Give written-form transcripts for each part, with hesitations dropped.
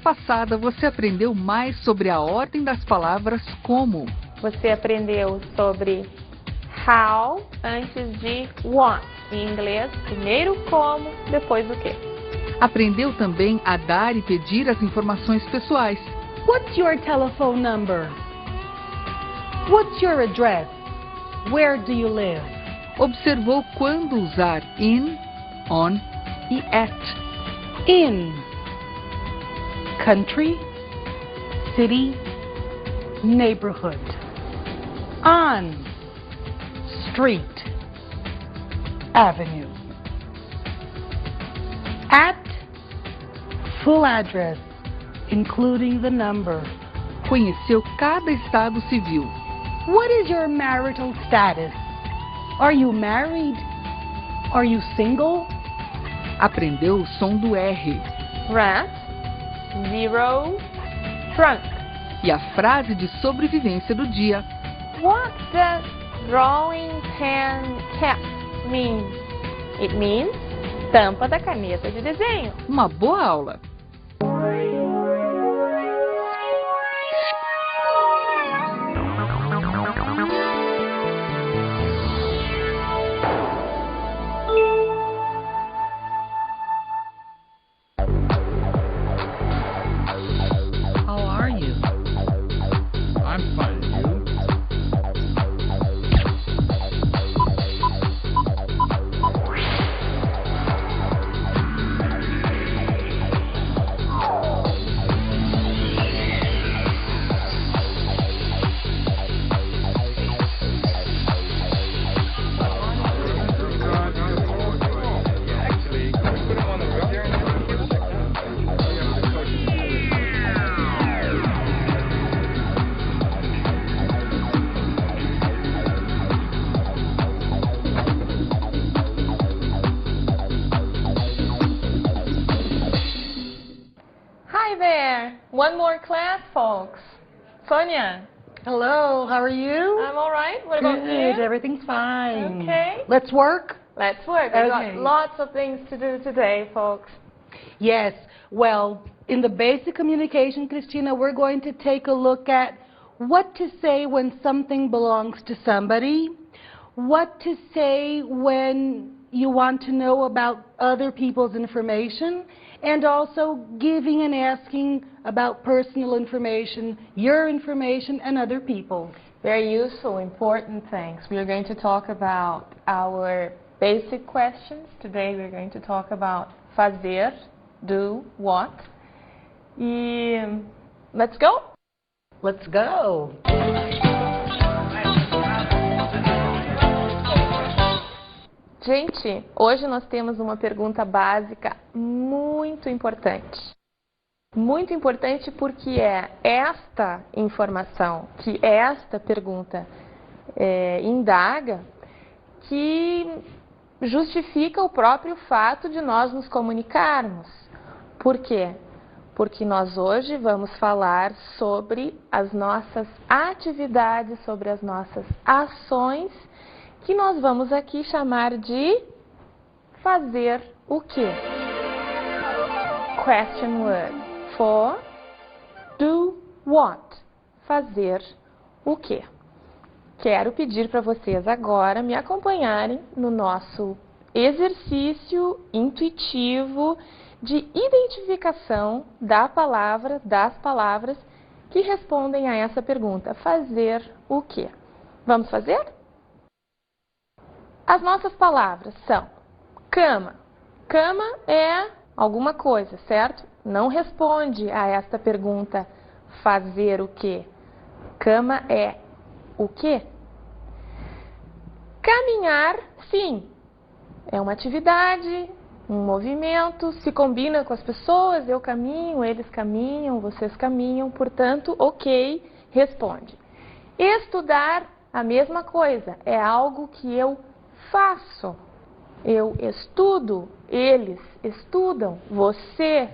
passada, você aprendeu mais sobre a ordem das palavras como. Você aprendeu sobre how antes de what. Em inglês, primeiro como, depois o que. Aprendeu também a dar e pedir as informações pessoais. What's your telephone number? What's your address? Where do you live? Observou quando usar in, on e at. In. Country, city, neighborhood. On. Street, avenue. At. Full address, including the number. Conheceu cada estado civil. What is your marital status? Are you married? Are you single? Aprendeu o som do R. Rat, zero, trunk. E a frase de sobrevivência do dia. What does drawing pen cap mean? It means tampa da caneta de desenho. Uma boa aula! How are you? I'm fine. You? Hi there! One more class, folks. Sonia, Hello, how are you? I'm all right. What about Good, you? everything's fine. Okay. Let's work? Let's work. We've got Okay. lots of things to do today, folks. Yes, well, in the basic communication, Christina, we're going to take a look at what to say when something belongs to somebody, what to say when you want to know about other people's information, and also giving and asking about personal information, your information, and other people's. Very useful, important things. We are going to talk about our basic questions. Today we're going to talk about fazer, do, what. E let's go! Let's go. Gente, hoje nós temos uma pergunta básica muito importante. Muito importante porque é esta informação, que esta pergunta indaga, que justifica o próprio fato de nós nos comunicarmos. Por quê? Porque nós hoje vamos falar sobre as nossas atividades, sobre as nossas ações, que nós vamos aqui chamar de fazer o quê? Question word. For, do what? Fazer o quê? Quero pedir para vocês agora me acompanharem no nosso exercício intuitivo de identificação da palavra, das palavras que respondem a essa pergunta. Fazer o quê? Vamos fazer? As nossas palavras são cama. Cama é alguma coisa, certo? Não responde a esta pergunta fazer o quê? Cama é o quê? Caminhar, sim. É uma atividade, um movimento, se combina com as pessoas, eu caminho, eles caminham, vocês caminham, portanto, ok, responde. Estudar, a mesma coisa, é algo que eu faço. Eu estudo, eles estudam, você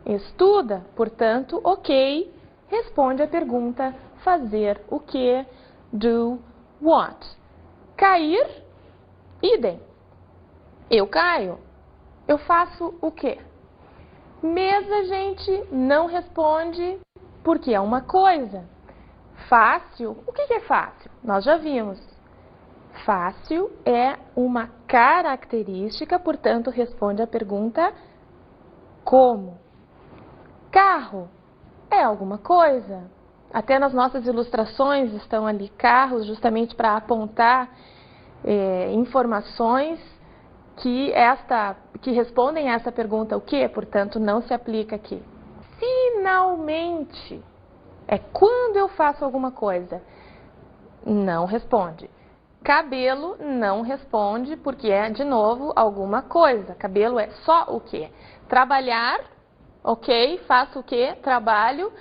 estuda, portanto, ok, responde a pergunta fazer o que, do what. Cair, idem. Eu caio, eu faço o quê? Mesa, gente, não responde porque é uma coisa. Fácil, o que é fácil? Nós já vimos. Fácil é uma característica, portanto, responde a pergunta como. Carro é alguma coisa. Até nas nossas ilustrações estão ali carros, justamente para apontar informações que respondem a essa pergunta o quê? Portanto, não se aplica aqui. Finalmente, é quando eu faço alguma coisa. Não responde. Cabelo não responde porque é, de novo, alguma coisa. Cabelo é só o quê? Trabalhar, ok, faço o quê? Trabalho.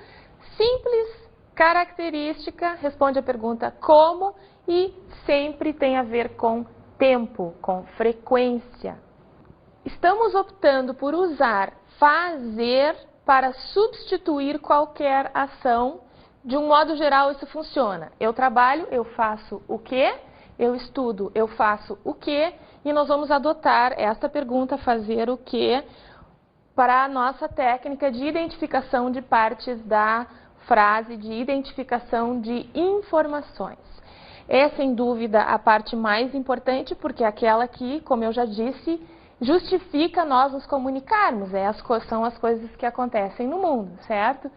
Simples, característica, responde a pergunta como e sempre tem a ver com tempo, com frequência. Estamos optando por usar fazer para substituir qualquer ação. De um modo geral, isso funciona. Eu trabalho, eu faço o quê? Eu estudo, eu faço o quê? E nós vamos adotar esta pergunta, fazer o quê, para a nossa técnica de identificação de partes da frase, de identificação de informações. É, sem dúvida, a parte mais importante, porque é aquela que, como eu já disse, justifica nós nos comunicarmos. São as coisas que acontecem no mundo, certo?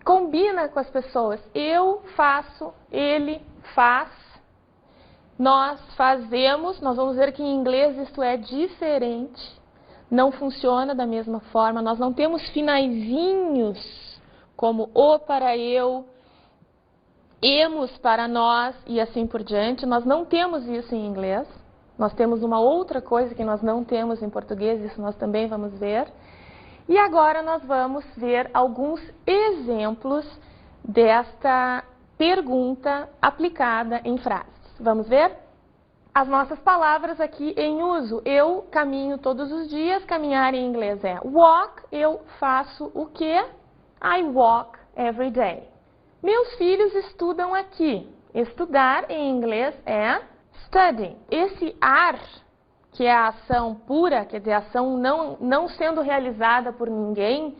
Combina com as pessoas. Eu faço, ele faz, nós fazemos. Nós vamos ver que em inglês isso é diferente. Não funciona da mesma forma. Nós não temos finaizinhos como o para eu, emos para nós e assim por diante. Nós não temos isso em inglês. Nós temos uma outra coisa que nós não temos em português, isso nós também vamos ver. E agora nós vamos ver alguns exemplos desta pergunta aplicada em frases. Vamos ver? As nossas palavras aqui em uso. Eu caminho todos os dias. Caminhar em inglês é walk. Eu faço o quê? I walk every day. Meus filhos estudam aqui. Estudar em inglês é study. Esse are, que é a ação pura, quer dizer, a ação não sendo realizada por ninguém,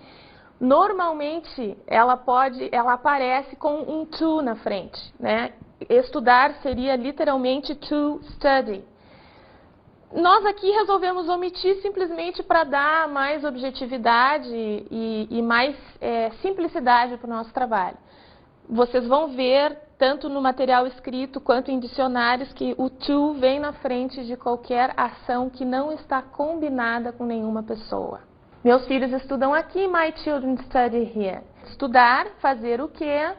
normalmente ela aparece com um to na frente, né? Estudar seria literalmente to study. Nós aqui resolvemos omitir simplesmente para dar mais objetividade e mais simplicidade para o nosso trabalho. Vocês vão ver, tanto no material escrito quanto em dicionários, que o to vem na frente de qualquer ação que não está combinada com nenhuma pessoa. Meus filhos estudam aqui, my children study here. Estudar, fazer o quê?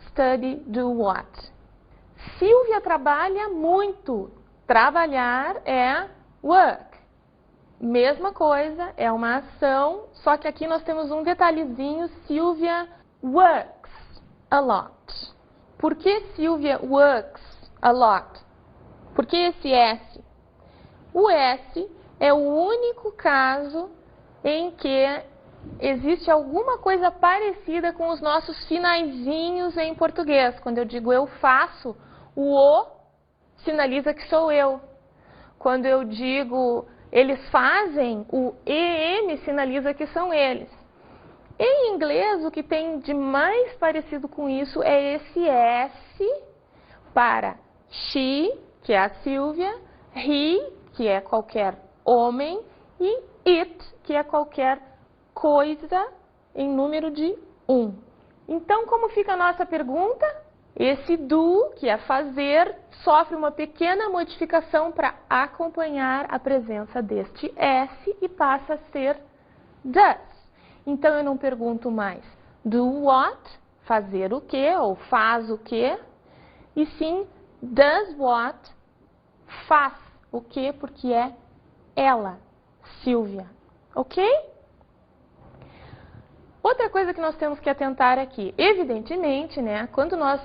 Study, do what? Silvia trabalha muito. Trabalhar é work. Mesma coisa, é uma ação, só que aqui nós temos um detalhezinho, Silvia works a lot. Por que Silvia works a lot? Por que esse S? O S é o único caso em que existe alguma coisa parecida com os nossos finaizinhos em português. Quando eu digo eu faço, o O sinaliza que sou eu. Quando eu digo eles fazem, o EM sinaliza que são eles. Em inglês, o que tem de mais parecido com isso é esse S para she, que é a Silvia, he, que é qualquer homem, e it, que é qualquer coisa em número de 1. Então, como fica a nossa pergunta? Esse do, que é fazer, sofre uma pequena modificação para acompanhar a presença deste S e passa a ser does. Então, eu não pergunto mais do what, fazer o quê, ou faz o quê, e sim does what, faz o quê, porque é ela, Silvia. Ok? Outra coisa que nós temos que atentar aqui, evidentemente, né, quando nós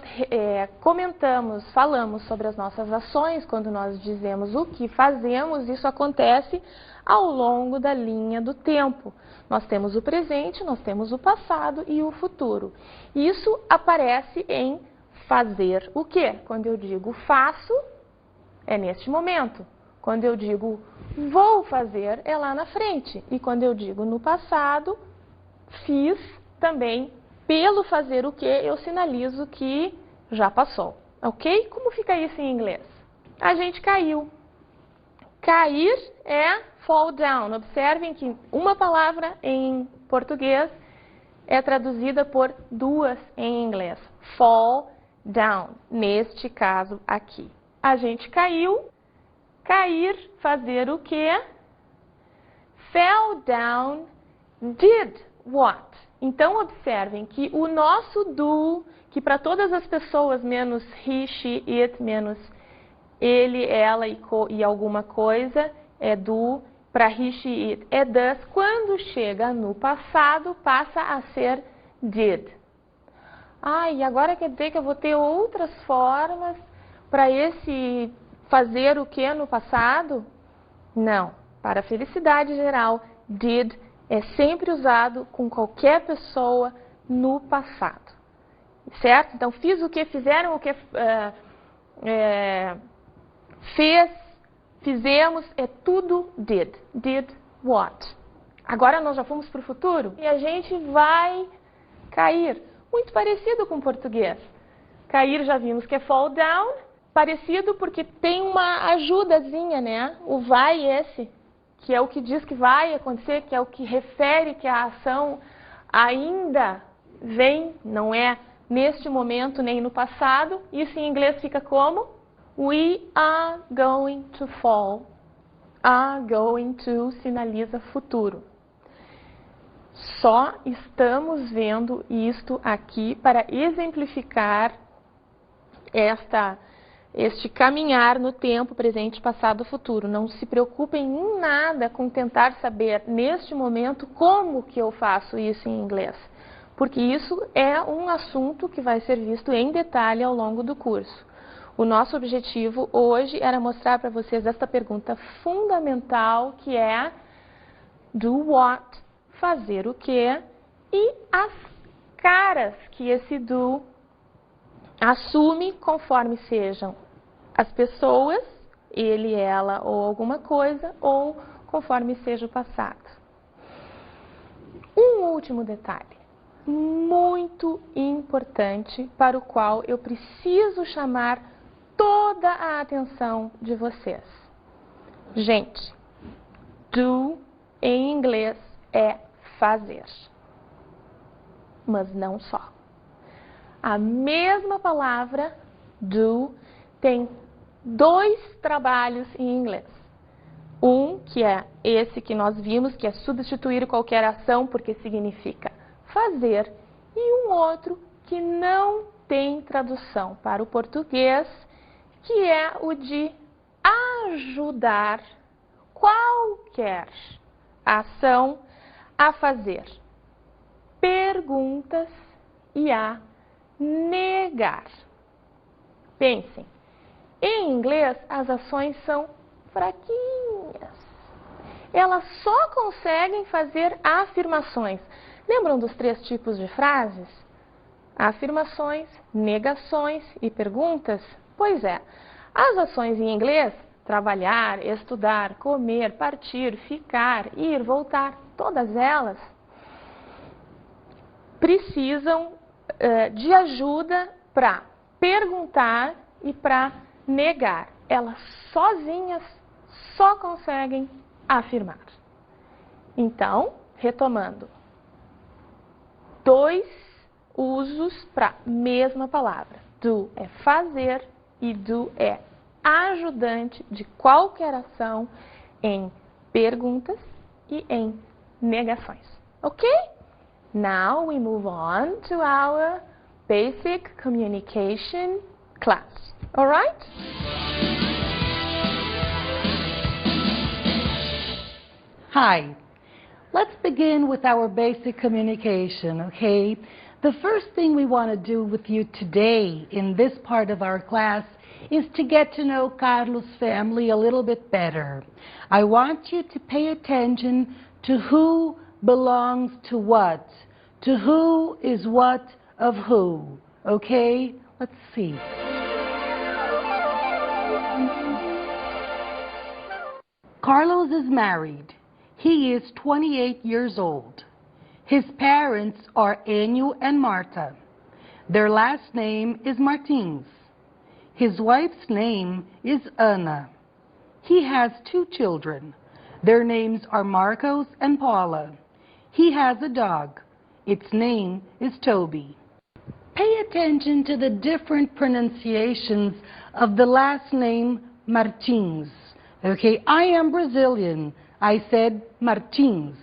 falamos sobre as nossas ações, quando nós dizemos o que fazemos, isso acontece ao longo da linha do tempo. Nós temos o presente, nós temos o passado e o futuro. Isso aparece em fazer o quê? Quando eu digo faço, é neste momento. Quando eu digo vou fazer, é lá na frente. E quando eu digo no passado, fiz também, pelo fazer o que, eu sinalizo que já passou. Ok? Como fica isso em inglês? A gente caiu. Cair é fall down. Observem que uma palavra em português é traduzida por duas em inglês. Fall down. Neste caso aqui. A gente caiu. Cair, fazer o quê? Fell down, did what? Então, observem que o nosso do, que para todas as pessoas, menos he, she, it, menos ele, ela e alguma coisa, é do, para he, she, it, é does. Quando chega no passado, passa a ser did. E agora quer dizer que eu vou ter outras formas para esse fazer o que no passado? Não. Para a felicidade geral, did é sempre usado com qualquer pessoa no passado. Certo? Então, fiz o que, fizeram o que, fez, fizemos, é tudo did. Did what? Agora nós já fomos para o futuro e a gente vai cair. Muito parecido com o português. Cair já vimos que é fall down. Parecido porque tem uma ajudazinha, né? O vai esse, que é o que diz que vai acontecer, que é o que refere que a ação ainda vem, não é neste momento nem no passado. Isso em inglês fica como? We are going to fall. Are going to sinaliza futuro. Só estamos vendo isto aqui para exemplificar este caminhar no tempo presente, passado, futuro. Não se preocupem em nada com tentar saber neste momento como que eu faço isso em inglês, porque isso é um assunto que vai ser visto em detalhe ao longo do curso. O nosso objetivo hoje era mostrar para vocês esta pergunta fundamental, que é do what, fazer o que, e as caras que esse do assume conforme sejam as pessoas, ele, ela ou alguma coisa, ou conforme seja o passado. Um último detalhe, muito importante, para o qual eu preciso chamar toda a atenção de vocês. Gente, do em inglês é fazer, mas não só. A mesma palavra do tem dois trabalhos em inglês. Um que é esse que nós vimos, que é substituir qualquer ação, porque significa fazer, e um outro que não tem tradução para o português, que é o de ajudar qualquer ação a fazer perguntas e a negar. Pensem, em inglês as ações são fraquinhas. Elas só conseguem fazer afirmações. Lembram dos 3 tipos de frases? Afirmações, negações e perguntas? Pois é, as ações em inglês, trabalhar, estudar, comer, partir, ficar, ir, voltar, todas elas precisam de ajuda para perguntar e para negar. Elas sozinhas só conseguem afirmar. Então, retomando, 2 usos para a mesma palavra. Do é fazer e do é ajudante de qualquer ação em perguntas e em negações. Ok? Now we move on to our basic communication class. All right? Hi. Let's begin with our basic communication, okay? The first thing we want to do with you today in this part of our class is to get to know Carlos' family a little bit better. I want you to pay attention to who belongs to what, to who is what of who, okay? Let's see. Carlos is married. He is 28 years old. His parents are Enio and Marta. Their last name is Martins. His wife's name is Ana. He has 2 children. Their names are Marcos and Paula. He has a dog. Its name is Toby. Pay attention to the different pronunciations of the last name Martins. Okay, I am Brazilian. I said Martins.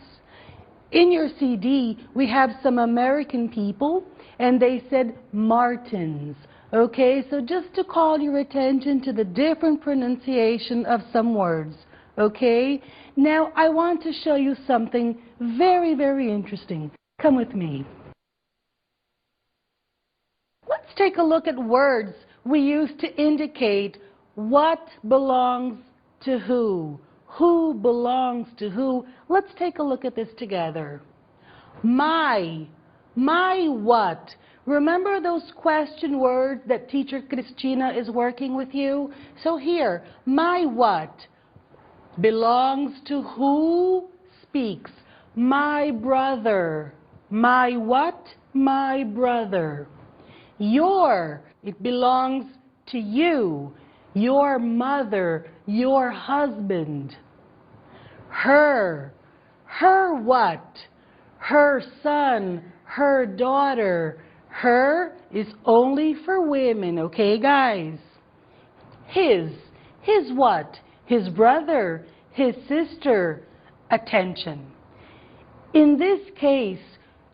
In your CD, we have some American people, and they said Martins. Okay, so just to call your attention to the different pronunciation of some words. Okay, now I want to show you something very, very interesting. Come with me. Let's take a look at words we use to indicate what belongs to who belongs to who. Let's take a look at this together. My what? Remember those question words that teacher Cristina is working with you? So here, my what belongs to who speaks? My brother. My what? My brother. Your, it belongs to you. Your mother, your husband. Her what? Her son, her daughter. Her is only for women, okay, guys? His what? His brother, his sister. Attention. In this case,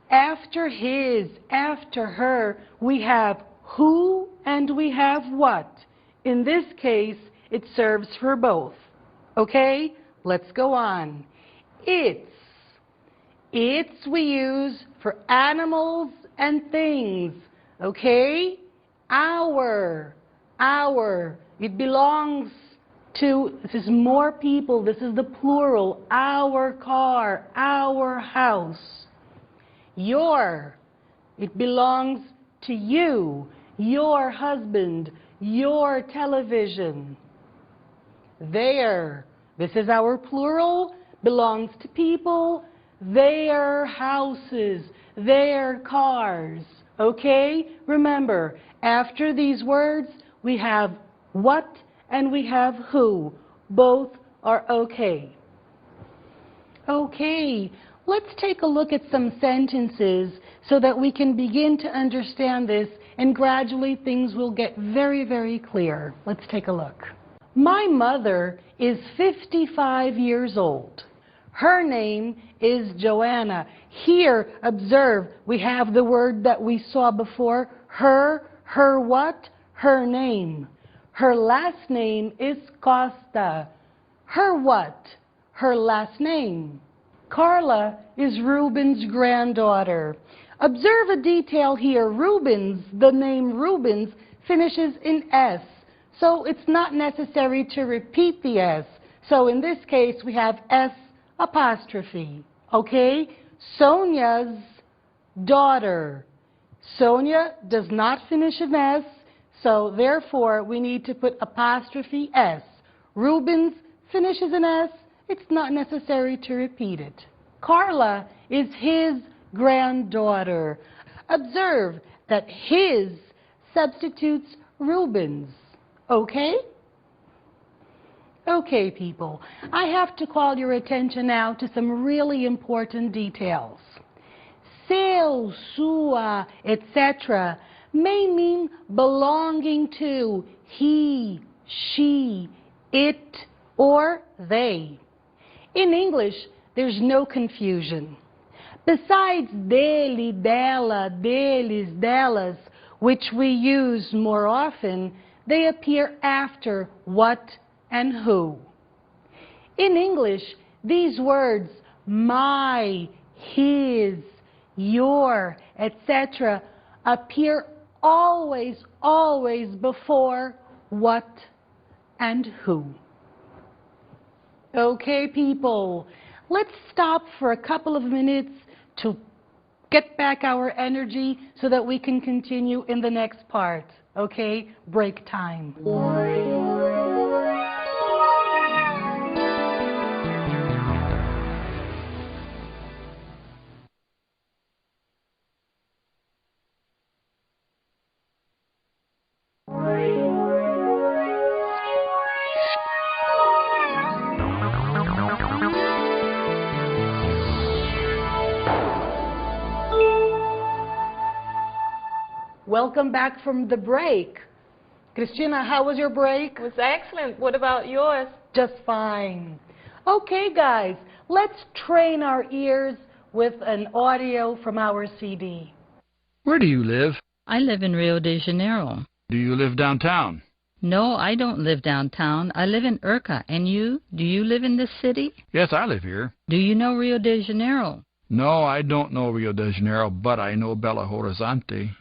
after his, after her, we have who and we have what. In this case, it serves for both. Okay? Let's go on. Its we use for animals and things. Okay? Our. It belongs to, this is more people, this is the plural. Our car, our house. Your. It belongs to you, your husband, your television. Their. This is our plural, belongs to people, their houses, their cars. Okay? Remember, after these words, we have what and we have who. Both are okay. Okay, let's take a look at some sentences so that we can begin to understand this, and gradually things will get very, very clear. Let's take a look. My mother is 55 years old. Her name is Joanna. Here, observe, we have the word that we saw before. Her what? Her name. Her last name is Costa. Her what? Her last name. Carla is Ruben's granddaughter. Observe a detail here. Rubens, the name Rubens, finishes in S. So it's not necessary to repeat the S. So in this case, we have S apostrophe. Okay? Sonia's daughter. Sonia does not finish in S, so therefore we need to put apostrophe S. Rubens finishes in S. It's not necessary to repeat it. Carla is his granddaughter. Observe that his substitutes Rubens. Okay? Okay, people. I have to call your attention now to some really important details. Seu, sua, etc. may mean belonging to he, she, it, or they. In English, there's no confusion. Besides dele, dela, deles, delas, which we use more often, they appear after what and who. In English, these words, my, his, your, etc., appear always, always before what and who. Okay, people, let's stop for a couple of minutes to get back our energy so that we can continue in the next part. Okay, break time. Welcome back from the break. Christina, how was your break? It was excellent. What about yours? Just fine. Okay, guys, let's train our ears with an audio from our CD. Where do you live? I live in Rio de Janeiro. Do you live downtown? No, I don't live downtown. I live in Urca. And you? Do you live in this city? Yes, I live here. Do you know Rio de Janeiro? No, I don't know Rio de Janeiro, but I know Belo Horizonte.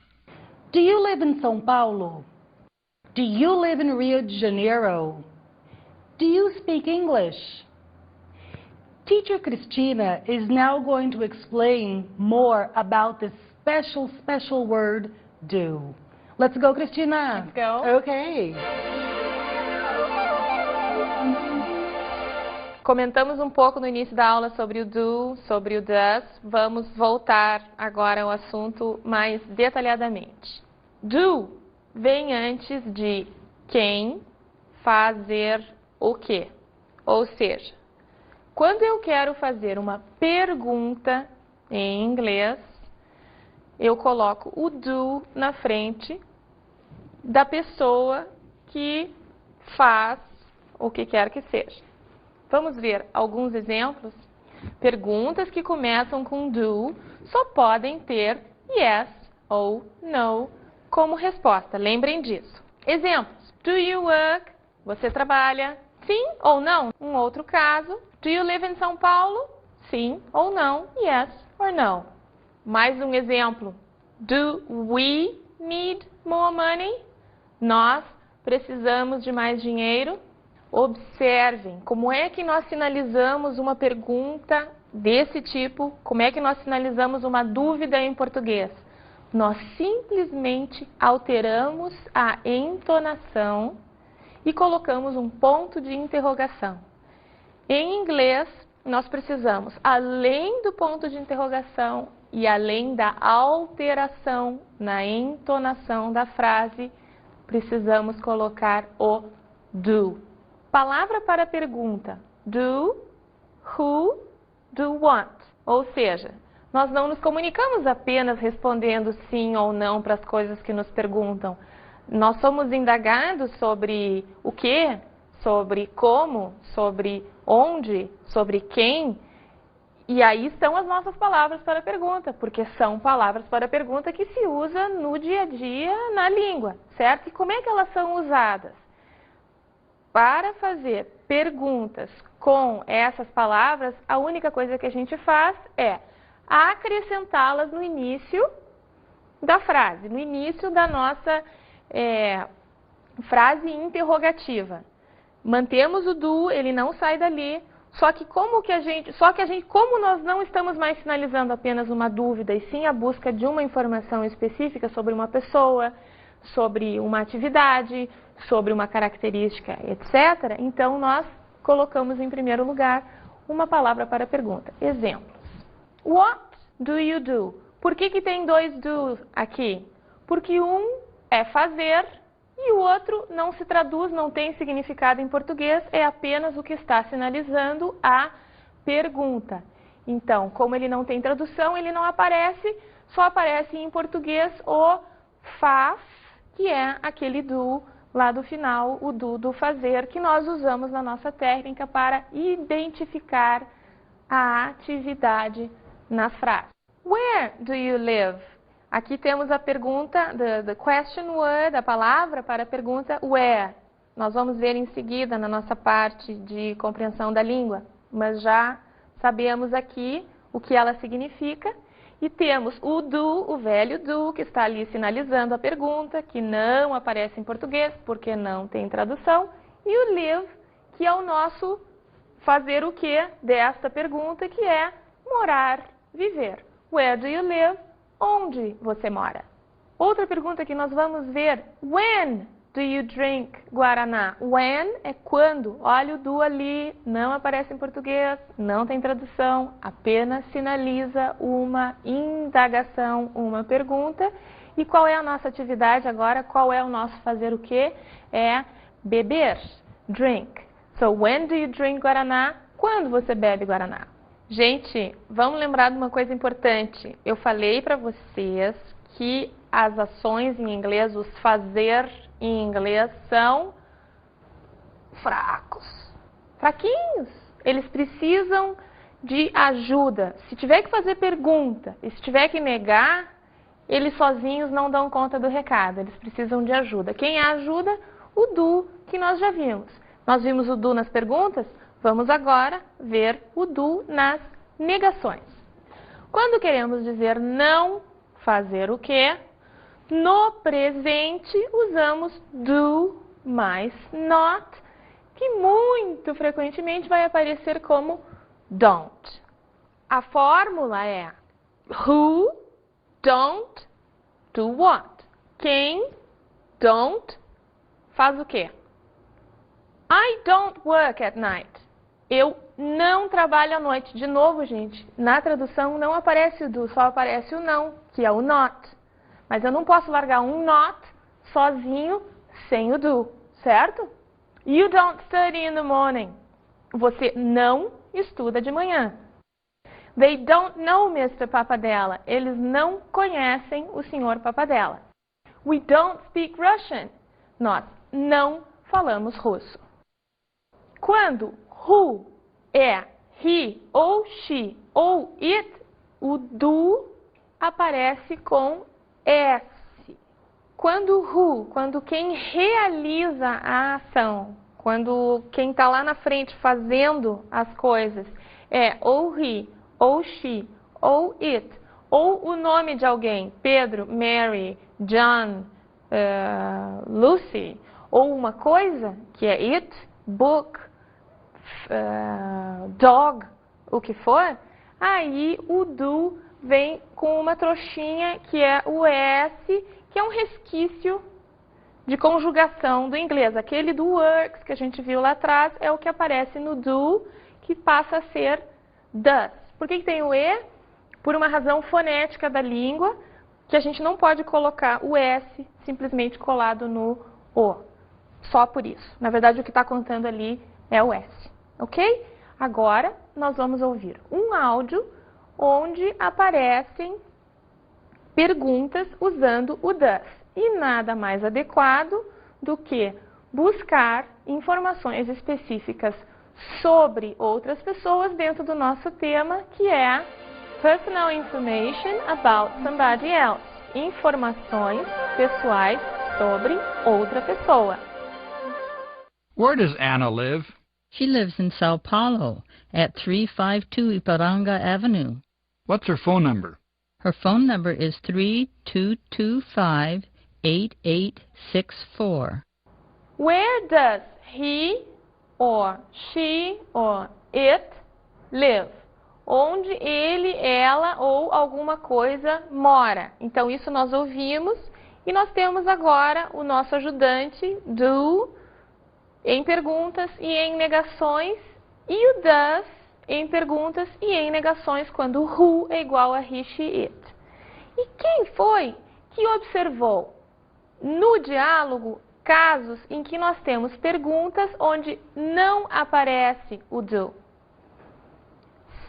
Do you live in São Paulo? Do you live in Rio de Janeiro? Do you speak English? Teacher Cristina is now going to explain more about this special word, do. Let's go, Cristina. Let's go. Okay. Comentamos um pouco no início da aula sobre o do, sobre o does. Vamos voltar agora ao assunto mais detalhadamente. Do vem antes de quem, fazer o quê. Ou seja, quando eu quero fazer uma pergunta em inglês, eu coloco o do na frente da pessoa que faz o que quer que seja. Vamos ver alguns exemplos? Perguntas que começam com do só podem ter yes ou no como resposta. Lembrem disso. Exemplos. Do you work? Você trabalha? Sim ou não? Um outro caso. Do you live in São Paulo? Sim ou não? Yes or no. Mais um exemplo. Do we need more money? Nós precisamos de mais dinheiro? Observem como é que nós finalizamos uma pergunta desse tipo, como é que nós finalizamos uma dúvida em português. Nós simplesmente alteramos a entonação e colocamos um ponto de interrogação. Em inglês, nós precisamos, além do ponto de interrogação e além da alteração na entonação da frase, precisamos colocar o do. Palavra para pergunta, do, who, do want. Ou seja, nós não nos comunicamos apenas respondendo sim ou não para as coisas que nos perguntam. Nós somos indagados sobre o que, sobre como, sobre onde, sobre quem. E aí estão as nossas palavras para pergunta, porque são palavras para pergunta que se usa no dia a dia na língua, certo? E como é que elas são usadas? Para fazer perguntas com essas palavras, a única coisa que a gente faz é acrescentá-las no início da frase, no início da nossa frase interrogativa. Mantemos o do, ele não sai dali, só que como nós não estamos mais finalizando apenas uma dúvida, e sim a busca de uma informação específica sobre uma pessoa, sobre uma atividade, sobre uma característica, etc., então nós colocamos em primeiro lugar uma palavra para pergunta. Exemplos. What do you do? Por que tem dois do aqui? Porque um é fazer e o outro não se traduz, não tem significado em português, é apenas o que está sinalizando a pergunta. Então, como ele não tem tradução, ele não aparece, só aparece em português o faz, que é aquele do lá do final, o do fazer, que nós usamos na nossa técnica para identificar a atividade nas frases. Where do you live? Aqui temos a pergunta, the question word, a palavra para a pergunta where. Nós vamos ver em seguida na nossa parte de compreensão da língua, mas já sabemos aqui o que ela significa. E temos o do, o velho do, que está ali sinalizando a pergunta, que não aparece em português, porque não tem tradução. E o live, que é o nosso fazer o que desta pergunta, que é morar, viver. Where do you live? Onde você mora? Outra pergunta que nós vamos ver, when do you drink Guaraná? When é quando. Olha o do ali, não aparece em português, não tem tradução, apenas sinaliza uma indagação, uma pergunta. E qual é a nossa atividade agora? Qual é o nosso fazer o quê? É beber, drink. So, when do you drink Guaraná? Quando você bebe Guaraná? Gente, vamos lembrar de uma coisa importante. Eu falei para vocês que as ações em inglês, os fazer em inglês são fracos, fraquinhos. Eles precisam de ajuda. Se tiver que fazer pergunta e se tiver que negar, eles sozinhos não dão conta do recado. Eles precisam de ajuda. Quem é ajuda? O do, que nós já vimos. Nós vimos o do nas perguntas, vamos agora ver o do nas negações. Quando queremos dizer não fazer o quê? No presente usamos do mais not, que muito frequentemente vai aparecer como don't. A fórmula é who don't do what. Quem don't faz o quê? I don't work at night. Eu não trabalho à noite. De novo, gente, na tradução não aparece o do, só aparece o não, que é o not. Mas eu não posso largar um not sozinho sem o do, certo? You don't study in the morning. Você não estuda de manhã. They don't know Mr. Papadella. Eles não conhecem o Sr. Papadella. We don't speak Russian. Nós não falamos russo. Quando who é he ou she ou it, o do aparece com S. Quando quem realiza a ação, quando quem está lá na frente fazendo as coisas é ou he, ou she, ou it, ou o nome de alguém, Pedro, Mary, John, Lucy, ou uma coisa, que é it, book, dog, o que for, aí o do vem com uma trouxinha que é o S, que é um resquício de conjugação do inglês. Aquele do works que a gente viu lá atrás é o que aparece no do, que passa a ser does. Por que tem o E? Por uma razão fonética da língua, que a gente não pode colocar o S simplesmente colado no O. Só por isso. Na verdade, o que está contando ali é o S. Ok? Agora, nós vamos ouvir um áudio onde aparecem perguntas usando o does. E nada mais adequado do que buscar informações específicas sobre outras pessoas dentro do nosso tema, que é Personal Information about somebody else. Informações pessoais sobre outra pessoa. Where does Anna live? She lives in Sao Paulo at 352 Iparanga Avenue. What's her phone number? Her phone number is 3225-8864. Where does he or she or it live? Onde ele, ela ou alguma coisa mora. Então, isso nós ouvimos e nós temos agora o nosso ajudante do em perguntas e em negações e o does em perguntas e em negações quando who é igual a he, she, it. E quem foi que observou no diálogo casos em que nós temos perguntas onde não aparece o do?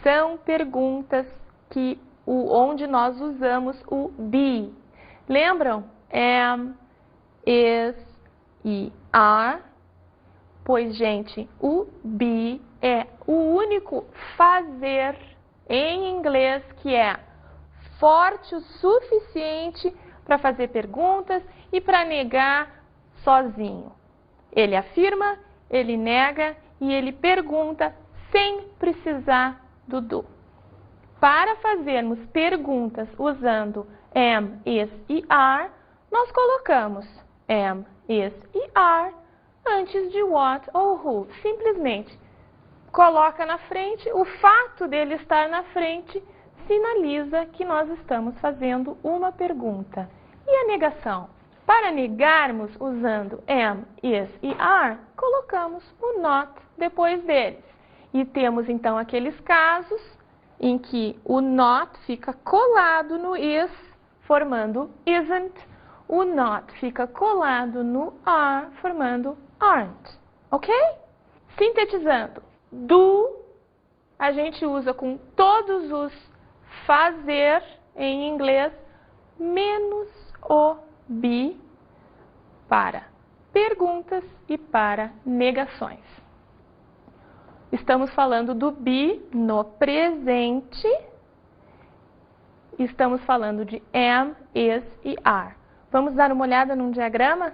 São perguntas onde nós usamos o be. Lembram? Am, is e are. Pois, gente, o be é o único fazer em inglês que é forte o suficiente para fazer perguntas e para negar sozinho. Ele afirma, ele nega e ele pergunta sem precisar do do. Para fazermos perguntas usando am, is e are, nós colocamos am, is e are antes de what ou who. Simplesmente coloca na frente, o fato dele estar na frente sinaliza que nós estamos fazendo uma pergunta. E a negação? Para negarmos usando am, is e are, colocamos o not depois deles. E temos então aqueles casos em que o not fica colado no is, formando isn't. O not fica colado no are, formando aren't. Ok? Sintetizando, do a gente usa com todos os fazer em inglês, menos o be para perguntas e para negações. Estamos falando do be no presente. Estamos falando de am, is e are. Vamos dar uma olhada num diagrama?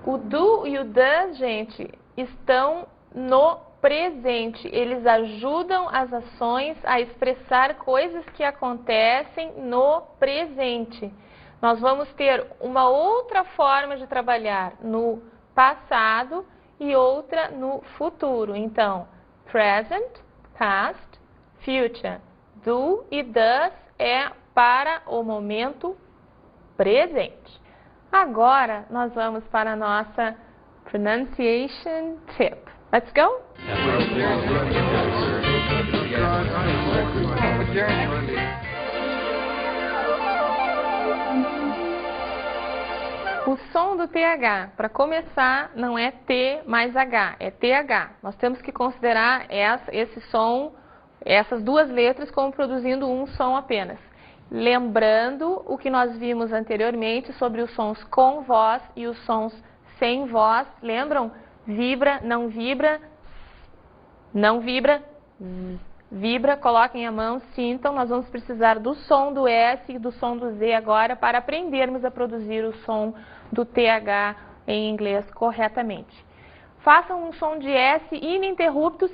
O do e o does, gente, estão no presente. Eles ajudam as ações a expressar coisas que acontecem no presente. Nós vamos ter uma outra forma de trabalhar no passado e outra no futuro. Então, present, past, future. Do e does é para o momento presente. Agora, nós vamos para a nossa pronunciation tip. Let's go? O som do TH, para começar, não é T mais H, é TH. Nós temos que considerar esse som, essas duas letras, como produzindo um som apenas. Lembrando o que nós vimos anteriormente sobre os sons com voz e os sons sem voz. Lembram? Vibra, não vibra, vibra, coloquem a mão, sintam. Nós vamos precisar do som do S e do som do Z agora para aprendermos a produzir o som do TH em inglês corretamente. Façam um som de S ininterrupto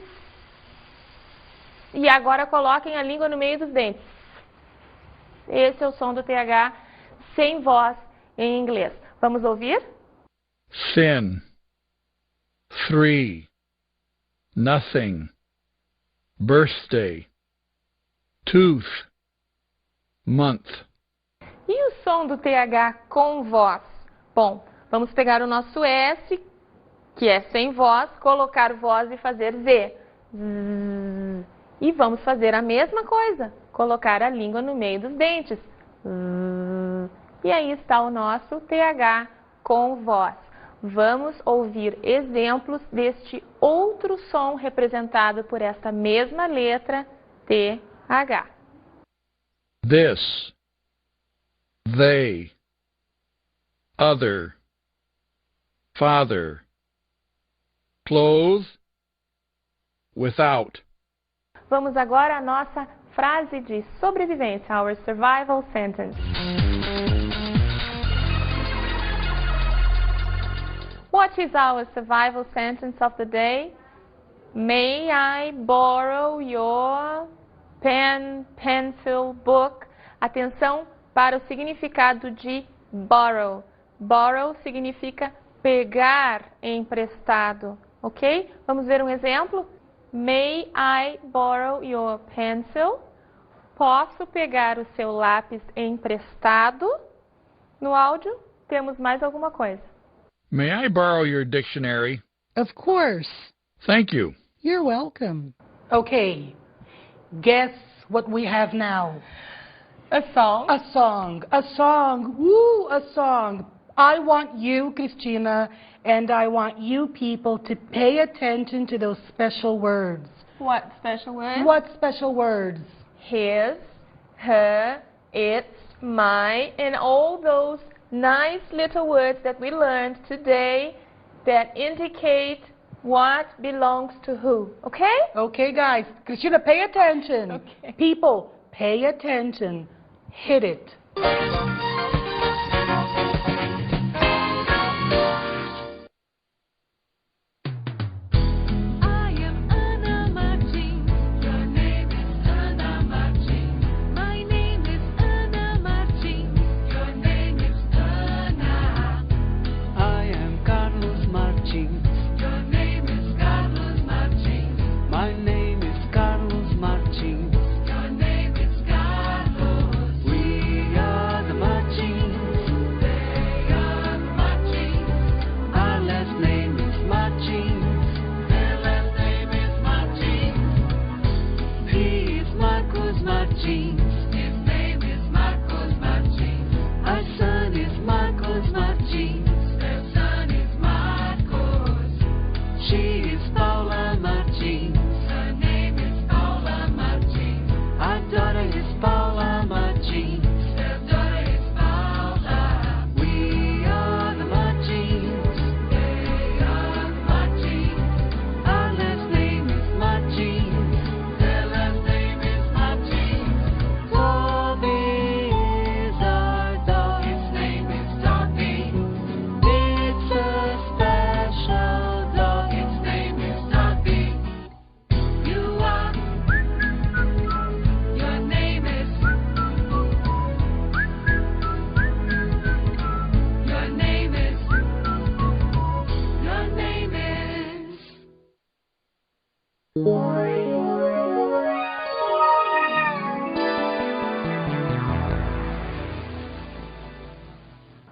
e agora coloquem a língua no meio dos dentes. Esse é o som do TH sem voz em inglês. Vamos ouvir? Sin. 3. Nothing. Birthday. Tooth. Month. E o som do TH com voz? Bom, vamos pegar o nosso S, que é sem voz, colocar voz e fazer Z. E vamos fazer a mesma coisa, colocar a língua no meio dos dentes. E aí está o nosso TH com voz. Vamos ouvir exemplos deste outro som representado por esta mesma letra, TH. This. They. Other. Father. Clothes. Without. Vamos agora à nossa frase de sobrevivência, our survival sentence. What is our survival sentence of the day? May I borrow your pen, pencil, book? Atenção para o significado de borrow. Borrow significa pegar emprestado, ok? Vamos ver um exemplo? May I borrow your pencil? Posso pegar o seu lápis emprestado? No áudio, temos mais alguma coisa. May I borrow your dictionary? Of course. Thank you. You're welcome. Okay, guess what we have now? A song. A song. A song. Woo, a song. I want you, Christina, and I want you people to pay attention to those special words. What special words? What special words? His, her, its, my, and all those nice little words that we learned today that indicate what belongs to who. Okay? Okay, guys. Christina, pay attention. Okay. People, pay attention. Hit it.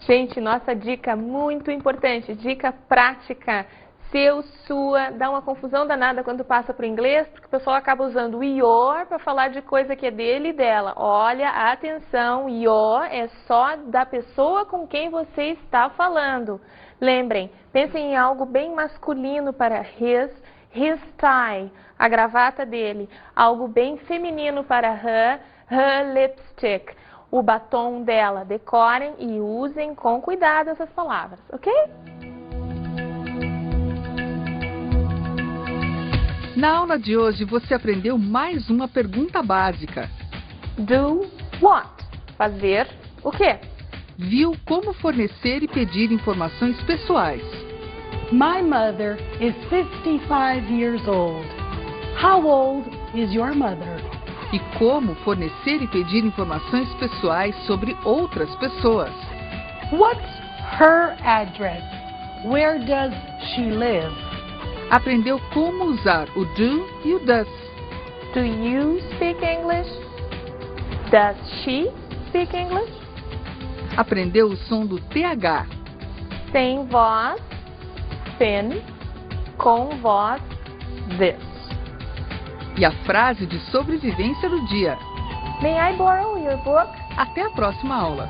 Gente, nossa dica muito importante, dica prática. Seu, sua, dá uma confusão danada quando passa para o inglês, porque o pessoal acaba usando o your para falar de coisa que é dele e dela. Olha, atenção, your é só da pessoa com quem você está falando. Lembrem, pensem em algo bem masculino para his tie, a gravata dele. Algo bem feminino para her lipstick, o batom dela. Decorem e usem com cuidado essas palavras, ok? Na aula de hoje você aprendeu mais uma pergunta básica. Do what? Fazer o quê? Viu como fornecer e pedir informações pessoais. My mother is 55 years old. How old is your mother? E como fornecer e pedir informações pessoais sobre outras pessoas. What's her address? Where does she live? Aprendeu como usar o do e o does. Do you speak English? Does she speak English? Aprendeu o som do TH. Sem voz, thin, com voz, this. E a frase de sobrevivência do dia. May I borrow your book? Até a próxima aula.